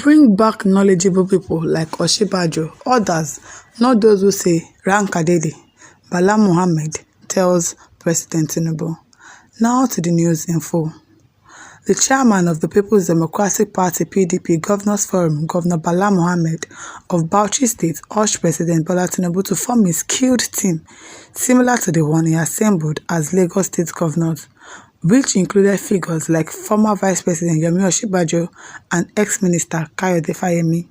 Bring back knowledgeable people like Osinbajo, others, not those who say Rankadede, Bala Mohammed tells President Tinubu. Now to the news in full. The chairman of the People's Democratic Party (PDP) Governors Forum, Governor Bala Mohammed of Bauchi State, urged President Bola Tinubu to form a skilled team similar to the one he assembled as Lagos State governors, which included figures like former Vice President Yomi Osinbajo and ex-minister Kayode Fayemi.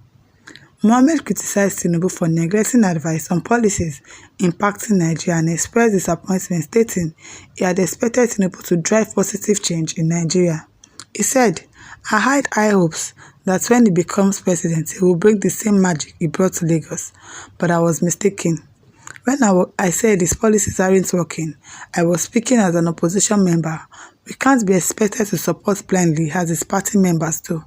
Mohammed criticized Tinubu for neglecting advice on policies impacting Nigeria and expressed disappointment, stating he had expected Tinubu to drive positive change in Nigeria. He said, "I had high hopes that when he becomes president, he will bring the same magic he brought to Lagos, but I was mistaken. When I said his policies aren't working, I was speaking as an opposition member. We can't be expected to support blindly as his party members do.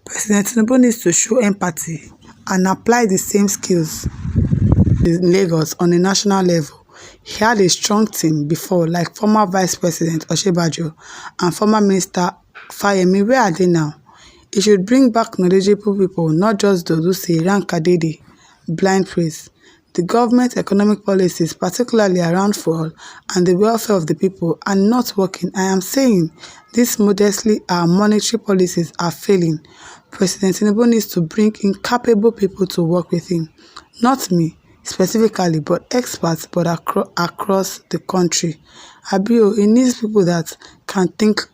President Tinubu needs to show empathy and apply the same skills in Lagos on a national level. He had a strong team before, like former Vice President Osinbajo and former Minister Fayemi. Where are they now? He should bring back knowledgeable people, not just those who say Rankadede, blind praise. The government economic policies, particularly around fuel and the welfare of the people, are not working. I am saying this modestly, our monetary policies are failing. President Tinubu needs to bring in capable people to work with him. Not me specifically, but experts but across the country. Abio, he needs people that can think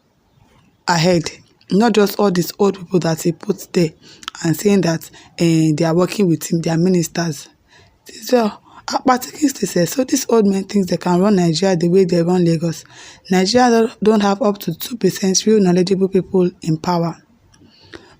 ahead, not just all these old people that he puts there and saying that they are working with him, they are ministers. So, says, so these old men think they can run Nigeria the way they run Lagos. Nigeria don't have up to 2% real knowledgeable people in power.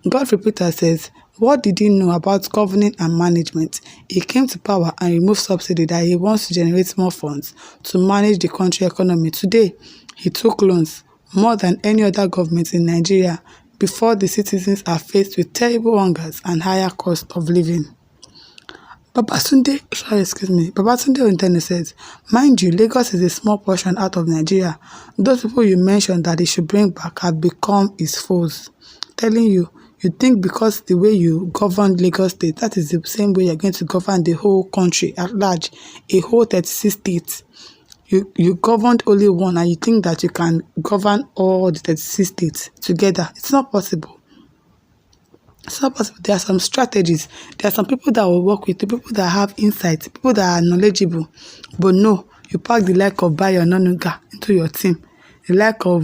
Godfrey Peter says, what did he know about governing and management? He came to power and removed subsidy that he wants to generate more funds to manage the country economy. Today, he took loans more than any other government in Nigeria before the citizens are faced with terrible hungers and higher cost of living. Babatunde Ontene says, mind you, Lagos is a small portion out of Nigeria. Those people you mentioned that he should bring back have become his foes. Telling you, you think because the way you governed Lagos State, that is the same way you're going to govern the whole country at large, a whole 36 states. You governed only one and you think that you can govern all the 36 states together. It's not possible. It's not possible. There are some strategies. There are some people that will work with, the people that have insight, people that are knowledgeable. But no, you pack the like of Bayo Nonuga into your team. The like of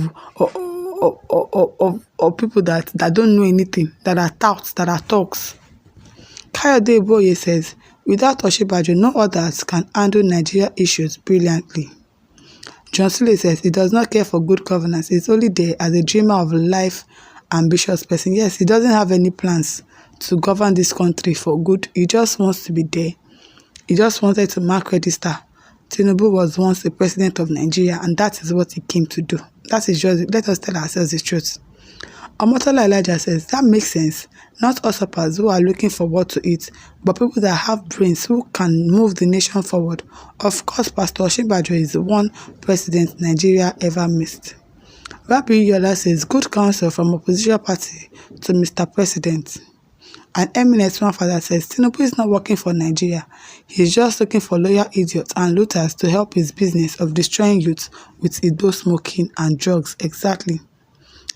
people that don't know anything, that are touts, that are talks. Kayode Boye says, without Osinbajo, no others can handle Nigeria issues brilliantly. John Sule says he does not care for good governance. He's only there as a dreamer of life, ambitious person. Yes, he doesn't have any plans to govern this country for good. He just wants to be there. He just wanted to mark register. Tinubu was once the president of Nigeria, and that is what he came to do. That is just, let us tell ourselves the truth. Omotola Elijah says, that makes sense. Not usurpers who are looking for what to eat, but people that have brains who can move the nation forward. Of course, Pastor Osinbajo is the one president Nigeria ever missed. Rabbi Yola says, good counsel from opposition party to Mr. President. An eminent one father says, Tinubu is not working for Nigeria. He's just looking for loyal idiots and looters to help his business of destroying youth with Ido smoking and drugs. Exactly.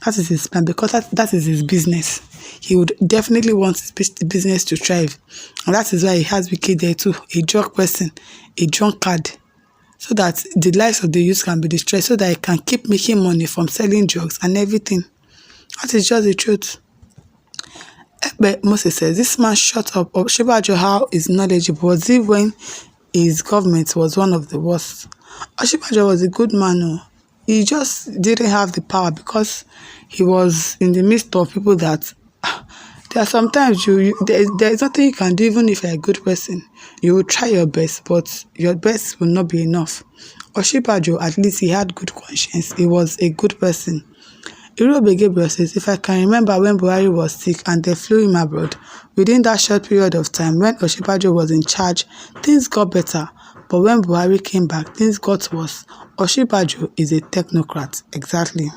That is his plan, because that is his business. He would definitely want his business to thrive. And that is why he has Wike there too, a drug person, a drunkard, so that the lives of the youth can be destroyed, so that he can keep making money from selling drugs and everything. That is just the truth. But Moses says, this man shut up. Osinbajo, how is knowledgeable? Was it when his government was one of the worst? Osinbajo was a good man. No? He just didn't have the power because he was in the midst of people that there are sometimes there is nothing you can do. Even if you're a good person, you will try your best, but your best will not be enough. Osinbajo, at least he had good conscience. He was a good person. Irobe Gabriel says, if I can remember when Buhari was sick and they flew him abroad, within that short period of time when Osinbajo was in charge, things got better. But when Buhari came back, things got worse. Osinbajo is a technocrat. Exactly.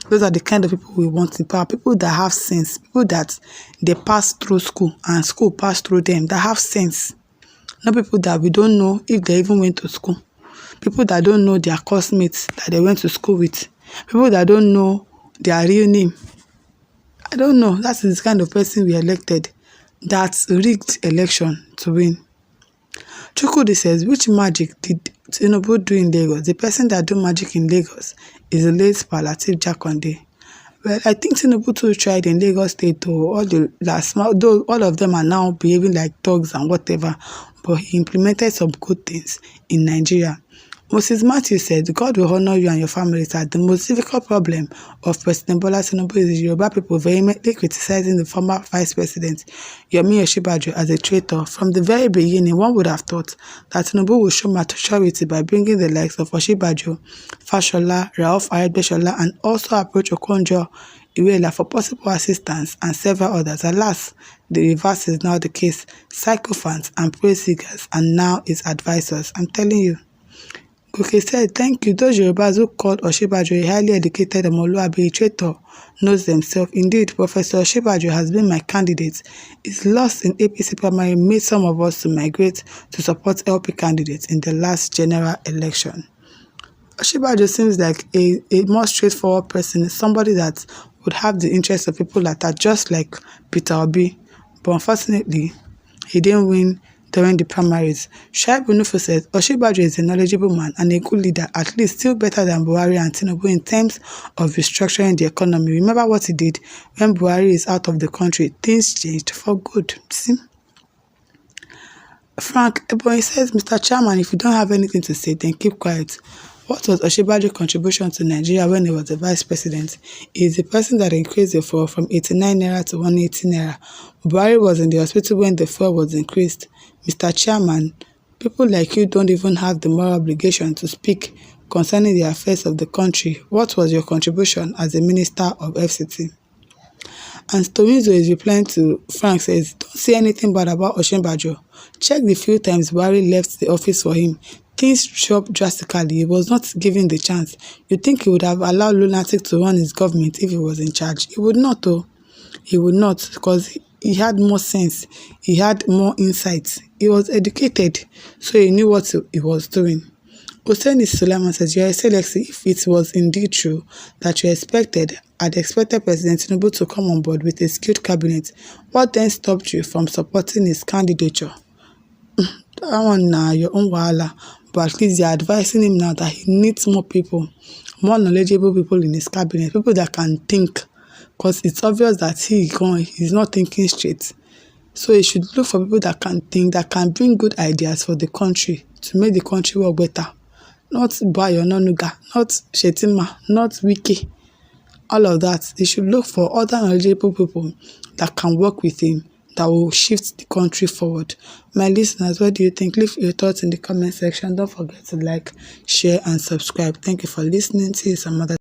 Those are the kind of people we want in power. People that have sense. People that they pass through school and school pass through them. That have sense. Not people that we don't know if they even went to school. People that don't know their classmates that they went to school with. People that don't know their real name. I don't know. That's the kind of person we elected. That's rigged election to win. Chukwudi says, which magic did Tinubu do in Lagos? The person that do magic in Lagos is the late Palliative Jakonde. Well, I think Tinubu too tried in Lagos State, though all of them are now behaving like dogs and whatever, but he implemented some good things in Nigeria. Moses Matthew said, God will honor you and your families. That the most difficult problem of President Bola Tinubu is the Yoruba people vehemently criticizing the former Vice President Yomi Osinbajo as a traitor. From the very beginning, one would have thought that Tinubu would show maturity by bringing the likes of Osinbajo, Fashola, Rauf Aregbesola, and also approach Okonjo-Iweala for possible assistance and several others. Alas, the reverse is now the case. Sycophants and praise seekers are now his advisors. I'm telling you. Goke said, thank you. Those Yorubas who called Osinbajo a highly educated Omoluabi traitor knows themselves. Indeed, Professor Osinbajo has been my candidate. His loss in APC primary made some of us to migrate to support LP candidates in the last general election. Osinbajo seems like a more straightforward person, somebody that would have the interests of people that are just like Peter Obi. But unfortunately, he didn't win during the primaries. Shaibu Nufu says, Osinbajo is a knowledgeable man and a good leader, at least still better than Buhari and Tinubu in terms of restructuring the economy. Remember what he did when Buhari is out of the country. Things changed for good. See? Frank Ebony says, Mr. Chairman, if you don't have anything to say, then keep quiet. What was Osinbajo's contribution to Nigeria when he was the vice president? He is the person that increased the fuel from 89 naira to 180 naira. Buhari was in the hospital when the fuel was increased. Mr. Chairman, people like you don't even have the moral obligation to speak concerning the affairs of the country. What was your contribution as a minister of FCT? And Stomizo is replying to Frank says, don't say anything bad about Osinbajo. Check the few times Buhari left the office for him. Things dropped drastically. He was not given the chance. You think he would have allowed lunatic to run his government if he was in charge? He would not, though. He would not, because he had more sense. He had more insights. He was educated, so he knew what he was doing. Hussein Sulaiman says, Your Excellency, if it was indeed true that you had expected President Tinubu to come on board with a skilled cabinet, what then stopped you from supporting his candidature? That one now, your own wahala. But at least you're advising him now that he needs more people, more knowledgeable people in his cabinet, people that can think. Because it's obvious that he's not thinking straight. So he should look for people that can think, that can bring good ideas for the country, to make the country work better. Not Bayo, not Nuga, not Shetima, not Wiki. All of that. He should look for other knowledgeable people that can work with him, that will shift the country forward. My listeners, what do you think? Leave your thoughts in the comment section. Don't forget to like, share, and subscribe. Thank you for listening. See you some other